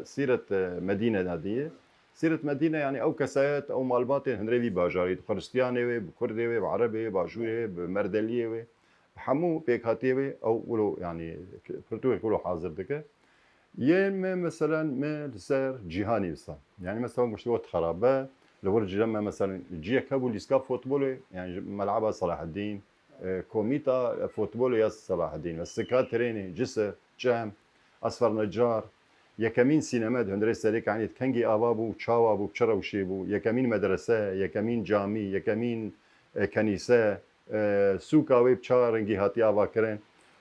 سيره مدينه ناديه سيره مدينه يعني او كسايت او مالباتين هندري باجاري خريستياني بكردي بعربي باجوري بمردليه حمو بيكاتيوي او ولو يعني فرتوي كله حاضر دكه يم مثلا من سر جهاني بس يعني مثلا مشروع خرابه لورج لما مثلا جي كابو ليسكا فوتبول يعني ملعبها صلاح الدين كوميتا فوتبول يا صلاح الدين السكات تريني جسر جام اصفر نجار يكمين سينما هندري سريك يعني كنجي ابابو تشاوابو بشروشيبو يكمين مدرسه يكمين جامي يكمين كنيسه سوكاوي بشارنجي هاتي افاكرين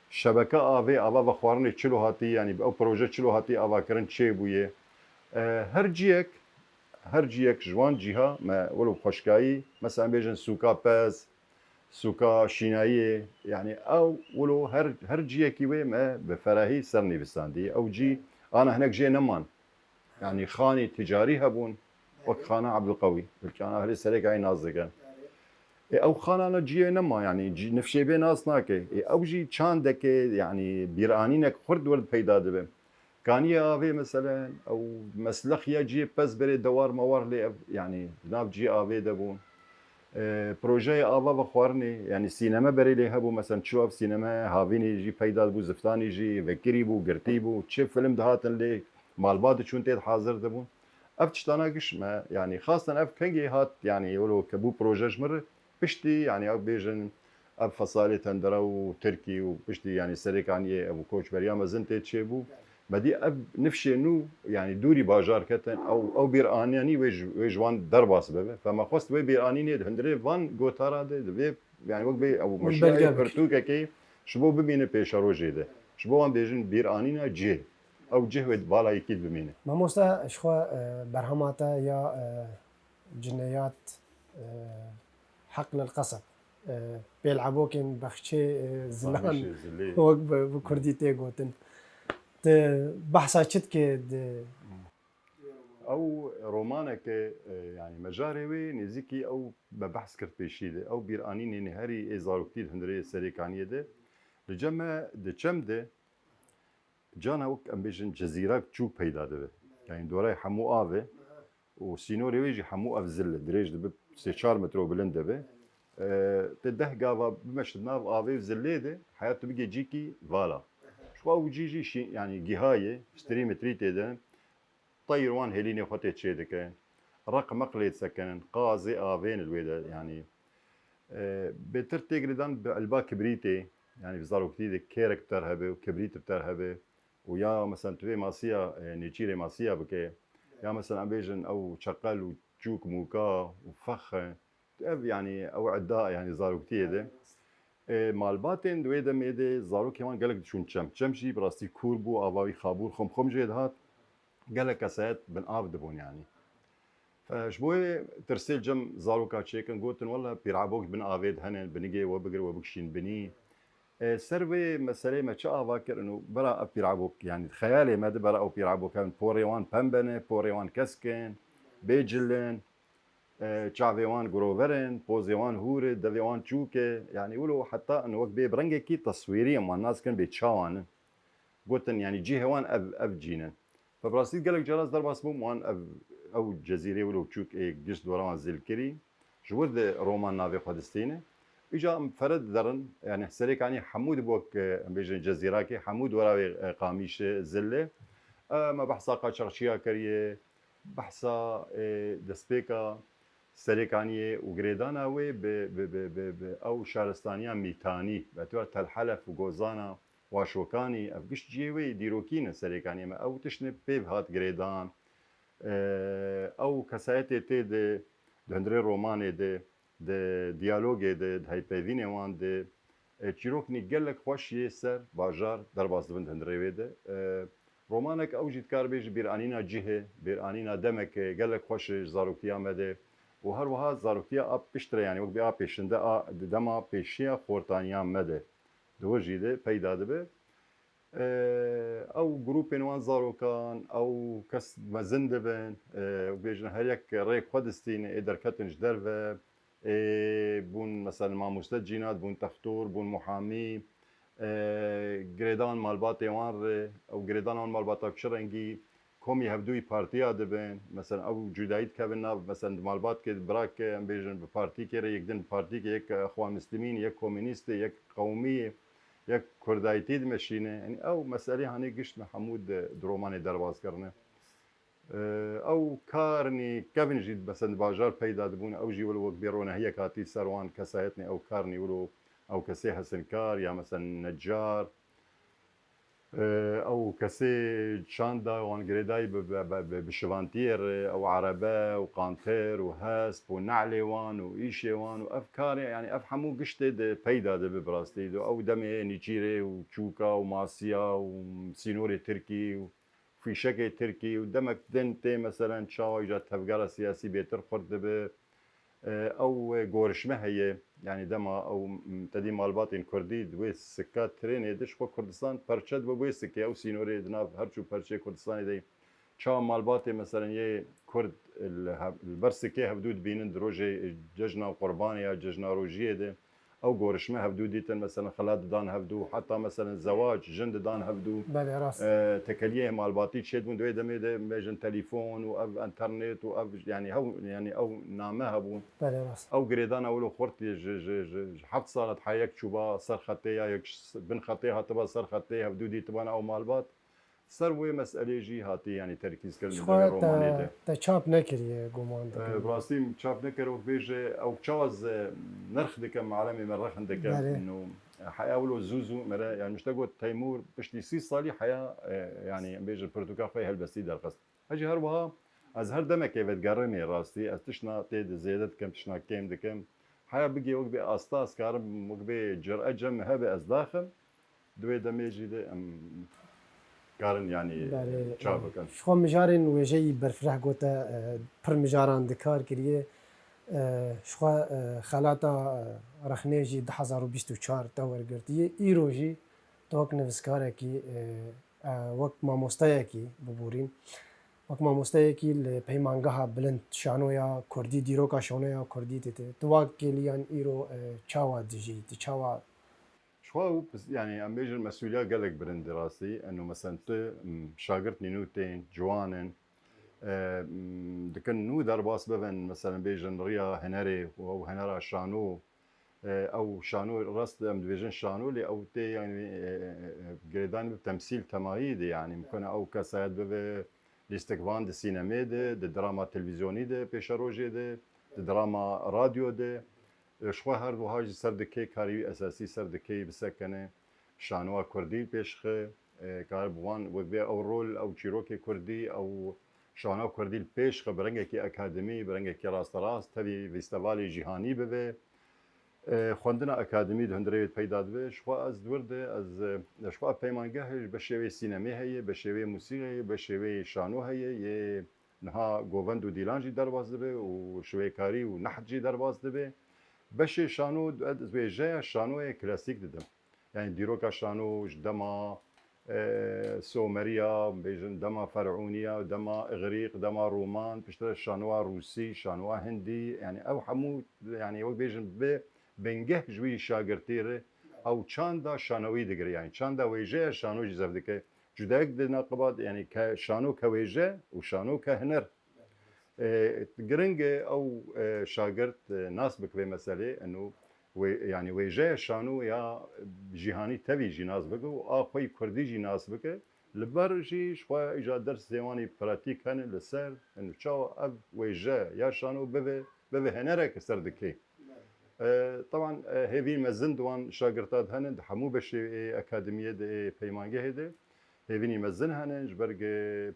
شبكه اوي ابا بخوارني چلو هاتي يعني او بروجه چلو هاتي افاكرين چي بويه هر جيك جوان جهه ما ولو خشكاي مثلا بيجن سوكا باز سوكا شينايي يعني او ولو هر جيكي وي ما بفراهي سرني بساندي او جي انا هناك جي نمان يعني خاني تجاري هبون وك خانه عبد القوي كان اهل السريك عين نازقه او خانه جي نما يعني جي نفشي بين ناس ناكي او جي چاندك يعني بيرانينك خرد ولد پیدا دبه كان يافي مثلا او مسلخ يجي بس بري دوار موار لي يعني ناف جي افي دبون بروجي افا بخوارني يعني سينما بري لي هبو مثلا تشوف سينما هافيني يجي پیدا بو زفتاني يجي فكري بو قرتي بو تشوف فيلم دهاتن لي مالبات شون تيد حاضر دبون اف تشتاناقش ما يعني خاصه اف كنجي هات يعني يقولوا كبو بروجي مر بشتي يعني او بيجن اب فصالي تندرا وتركي وبشتي يعني سريك عني ابو كوتش بريام زنتي تشيبو بدي اب نفشي انه يعني دوري باجار كتن او بيرانياني ويجوان درباس بابا فما خست وي بيرانيني هندري فان غوتارا دي يعني وقت بي او مشروع برتوكا كي شبو بمينه بيشارو جيده شبو وان بيجن بيرانينا جي او جهود بالا يكيد بمينه ما موسى اشخوا برهماتا يا جنيات حقل القصب بيلعبوا كان بخشي زلان وقت بكردي تيغوتن بحثا شت كد او رومانك يعني مجاري وي نزيكي او ببحث كرت بيشيده او بيرانين نهاري ازاروكتيل هندري سريكانيه ده لجمع دچمده جانا وك ام بيجن جزيره تشو پیدا ده يعني دوراي حمو اوه وسينوري ويجي حمو اف زله دريج ده 4 متر بلند به تده قاوا بمشت ناف اوه زله ده حياته بيجي جيكي فالا شو او جيجي شي يعني جهايه ستري متري تده طيروان هيليني خطيت شيدك رقم مقليت سكن قازي آفين الويدا يعني بترتي قردان بالبا كبريتي يعني بزارو كتير كاركتر هبه وكبريت بتر هبه ويا مثلا توي ماسيا نيجيري ماسيا بكي يا مثلا امبيجن او شقل وتشوك موكا وفخ يعني او عداء يعني زارو كتير ده مالباتن دويدا ميدي زارو كمان قالك شون تشمشي براستي كوربو افاوي خابور خم جيد هات قالك كاسات بن آب دبون يعني فشبوي ترسيل جم زاروكا تشيكن قلت والله بيرعبوك بن آفيد هنن بنيجي وبقر وبكشين بني سربي مسألة ما شاء فاكر انه برا بيرعبوك يعني خيالي ما برا او بيرعبوك كان بوريوان بامبنه بوريوان كسكن بيجلن تشافيوان جروفرن بوزيوان هوري دافيوان تشوكي يعني يقولوا حتى انه وقت برنجي كي تصويريا ما الناس كان بيتشاوان قلت يعني جي هوان اف جينا فبراسيل قال لك جلاس ضرب اسمه وان او جزيره ولو تشوك اي جش دوران زلكري جود رومان نافي فلسطيني اجا فرد درن يعني حسريك يعني حمود بوك بيجن جزيراكي حمود وراوي قاميش زله ما بحثا قاشرشيا كريه بحثا دسبيكا سريكانيه وغريدانا وي او شارستانيا ميتاني بتوع الحلف وغوزانا واشوكاني افقش جيوي ديروكين سريكانيه ما او تشنب بيف هات غريدان او كسایتی تی د هندري روماني د ديالوجي د هاي بيفيني وان د چیروکنی گلک خوش يسر باجار درباز بند هندري ويده رومانك او جيت كار بيج بيرانينا جهه بيرانينا دمك گلک خوش زاروكتيا مده وهر وها زاروكتيا اب بيشتري يعني وقت اب بيشنده دما بيشيا خورتانيا مده دوجي ده پیدا ده او جروبين وان زاروكان او كس مزندبن وبيجن هريك ريك خدستين ادر كتنج درفه بون مثلا ما مستجينات بون تختور بون محامي جريدان مالباتي وان او جريدان وان مالباتا كشرنجي كومي هبدوي بارتيا دبن مثلا او جدايد كابنا مثلا مالبات كي براك بيجن ببارتي كي يقدن بارتي كي يك اخوان مسلمين يك كومونيست يك قوميه یک کردایتی دمشینه یعنی او مسئله هنی گشت محمود درومانی درباز کرنه او کارنی کبن جید مثلا باجار پیدا دبون او جی ولو بیرونه هي کاتی سروان کسایتنی او کارنی ولو او کسی حسن کار یا مثلا نجار او كسي شاندا وان جريداي بشفانتير او عربه وقانتير وهاسب ونعلي وان وايشي وان وافكار يعني افهموا قشتي بيدا ببراستي او دمي نيجيري وتشوكا وماسيا وسينوري تركي وفي شكل تركي ودمك دنتي مثلا تشاوي جات تفقار سياسي بيتر خرد او گورشمه هي يعني دما او تدي مالباتين كردي دوي سكات ترين دش خو كردستان پرچد بو سكي او سينوري دناف هرچو پرچه كردستان دي چا مالباتي مثلا يه كرد البرسكي هبدود بينن دروجي ججنا قرباني يا ججنا روجيه دي او گورشمه هبدو ديتن مثلا خلاد دان هبدو حتى مثلا زواج جند دان هبدو تكليه مالباتي تشدون دوي دمي ميجن تليفون واف انترنت واف يعني هو يعني او نامه هبون او جريدان اولو خورتي حفت صارت حيك شوبا صار خطيه يك بن خطيها تبا صار خطيه هبدو دي تبان او مالبات سروي مسألة جي هاتي يعني تركيز كل روماني ده تشاب نكري قومان براسيم تشاب نكر وبيجي او تشاوز نرخ دكم عالمي من رخ دكم انه حياولوا زوزو مرا يعني مش تقول تيمور بشتي سي صالي حياه يعني بيجي البرتقال في هالبسيط القصد هجي هروها از هر دمك كيف تقرمي راستي از تشنا تيد زيادت كم تشنا كيم دكم حياه بقي وقت اسطاس كارم وقت جرأة جم هبه از داخل دوي دميجي ده كارن يعني شافك شو مجارين وجاي برفرح قوتا بر مجاران دكار كريه شو خلاتا رخنيجي 2024 تاور قرتيه توك نفسكاركي وقت ما مستياكي ببورين وەک مامۆستایەکی لە پەیمانگەها بلند شانۆیە کوردی دیرۆکە شانۆیە کوردی تێ تووا گێلیان ئیرۆ چاوا دژی چاوا شو يعني ام بيجي المسؤوليه قالك برند راسي انه مثلا شاگرد نينوتين جوانن دكن نو درباس ببن مثلا بيجن ريا هنري او هنرا شانو او شانو راس ام بيجن شانو لي او تي يعني جريدان بتمثيل تماهيدي يعني ممكن او كاسات بب الاستقبال دي سينما دي دراما تلفزيوني دي بيشاروجي دي دراما راديو دي شخوا هر دو هاج سردكي كاري اساسي سردكي بسكنه شانوا كردي بيشخه كاربوان وبي او رول او تشيروكي كردي او شانوا كردي بيشخه برنگكي اكاديمي برنگكي راست راست تبي فيستيفالي جهاني ببه خوندنا اكاديمي دهندريت پیدا به شخوا از دورده از شخوا پیمانگاهش بشوي سينما هي بشوي موسيقى بشوي شانو هي نها گووند و دیلانجی درواز به و شوي كاري و نحجي درواز به بشي شانو زويجه شانو كلاسيك ددم يعني ديروكا شانو دما سومريا بيجن دما فرعونيا دما اغريق دما رومان بيشتري شانوا روسي شانوا هندي يعني او حمو يعني وقت بيجن بنجه جوي شاگرتيره او چاندا شانوي دغر يعني چاندا ويجه شانو جزفدك جداك دناقبات يعني كشانو كويجه وشانو كهنر جرنجة أو شاگرد ناس بكوي مسألة إنه يعني ويجا شانو يا جهاني تبي جي ناس بكو آخوي كردي جي ناس بكو لبرجي شوي إجا درس زماني براتيك هن لسر إنه شو أب ويجا يا شانو ببه هنرك سردكي طبعا هذي مزندوان شاگردات هن حمو بشي أكاديمية بيمانجة هده هيفيني مزن هنن جبرگ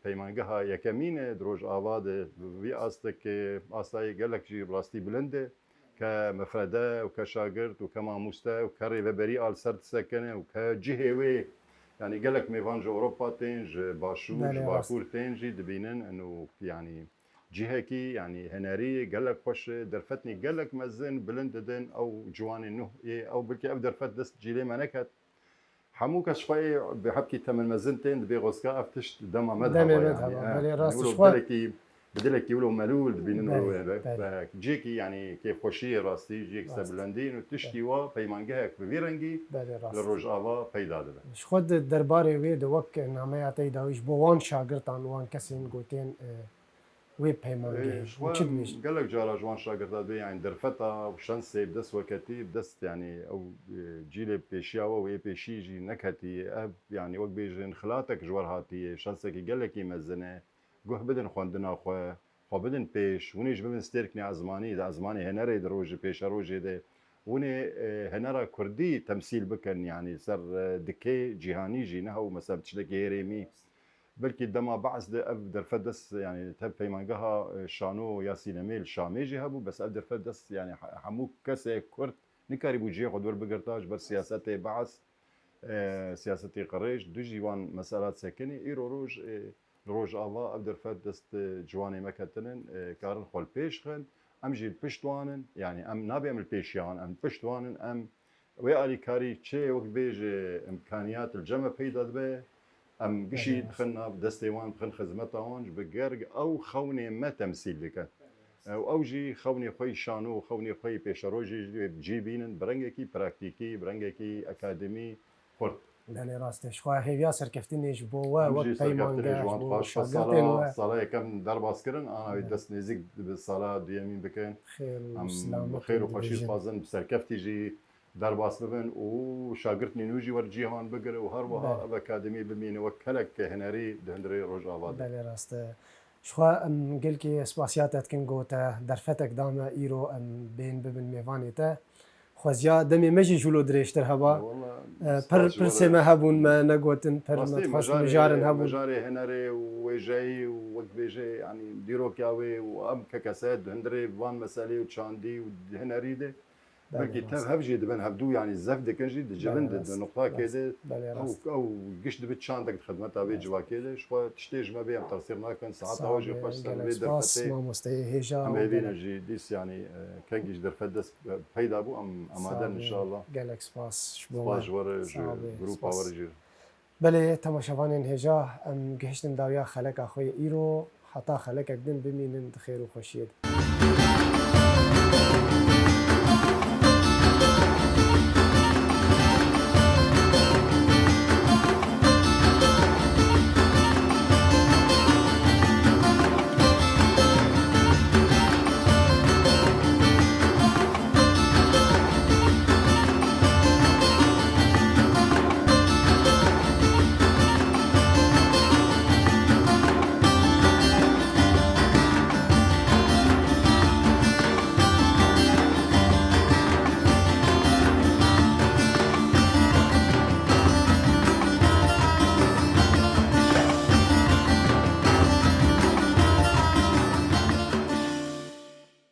پیمانگها یکمین دروج آواد وی استك استای گلک جی براستي بلنده كمفرده وكشاگرد وكماموستا وكري وبري آل سرد سكنه وكجهوي يعني قالك ميفانج اوروبا تنج باشوش باكور تنجي دبينن انه يعني جهكي يعني هناري قالك خوش درفتني قالك مزن بلنددن او جواني انه او بلكي اب درفت دست جيلي منكت حموك شوي بحبكي تمن مزنتين بيغوسكا افتشت دما مذهب يعني راس شوي بدلك يقولوا ملول بينو جيكي يعني كيف خوشي راستي جيك سبلندين وتشتي وا بيمانجهك بفيرنجي للرجاوا بيدا دبا خود درباري وي دوك نعمياتي داويش بوان شاگردان وان كسين قوتين وي بيمانجي وشدمش قال لك جارا جوان شاگردات بي يعني درفتا وشنسي بدس وكتي بدس يعني او جيل بيشياوا وي بيشيجي نكتي اب يعني وقت بيجن خلاتك جوار هاتي شنسكي قال لك يمزنه گوه بدن خواندنا خو بدن پیش ونیش ببین سترکنی ازمانی ده ازمانی هنری دروج پیش روجی ده ونی هنرا کردی تمثیل بکن يعني سر دكي جهاني جي نهو مثلا تشلكي ريمي بلكي دما بعض ده اب درفدس يعني تب في منقها شانو يا سينميل شامي جي هبو بس اب درفدس يعني حموك كسي كرد نكاري بوجي خدور بقرطاج بس سياساتي بعض سياستي قريش دو جيوان مسألات سكني ايرو روج روج آوا اب درفت دست جوانی مکتنن کارن خال پیش خن ام جیل پشتوانن يعني ام نابي ام البيشيان ام پشتوانن ام ويالي كاري تشي وقت بيج امكانيات الجمع بيداد به ام قشي دخلنا بدستيوان بخن خدمتهم بقرق او خوني ما تمثيل لك او جي خوني خوي شانو خوني خوي بيشروجي بجيبين برنجكي براكتيكي برنجكي اكاديمي خرط يعني راستش خواه هيفيا سركفتنيش بو وقت بيمانجاش بو شاگردين صلاة كم درب عسكرن انا دست نزيك بالصلاة ديامين بكن خير وسلامة خير وخشيش فازن بسركفتي جي درب عسكرن وشاگردني نوجي ورجيهان بقر وهروها اكاديمي بمين وكلك هنري دهندري روج آباد بله راسته شخوا ام قلكي اسباسياتات كن قوتا درفتك داما ايرو ام بين ببن ميفانيتا خوازيا دمي مجي جولو دريشتر هبا پر سما هبون ما نقوتن پر متخص مجارن هبون مجاري هنري وجاي وقت بيجي يعني ديرو كاوي وام ككاسات هندري فان مسالي وتشاندي وهنري ده بلكي تاب هبجي دبن هبدو يعني الزفد كنجي دجبند النقطة كده او قش دبت شاندك خدمتها بيجي واكده شو تشتيج ما بيهم تفسير ما كان ساعات واجي خوش سنوي درفتي ما مستهي هيجا ام هيفينا جي ديس يعني كنجيش درفدس بيدا ابو ام امادن ان شاء الله قالك سباس شبوه سباس ور جروب اور جير بله تماشاوانين هيجا ام گهشتن داويا خلق اخوي ايرو حتا خەلەکێک din bimînin di xêr û xweşiyê de.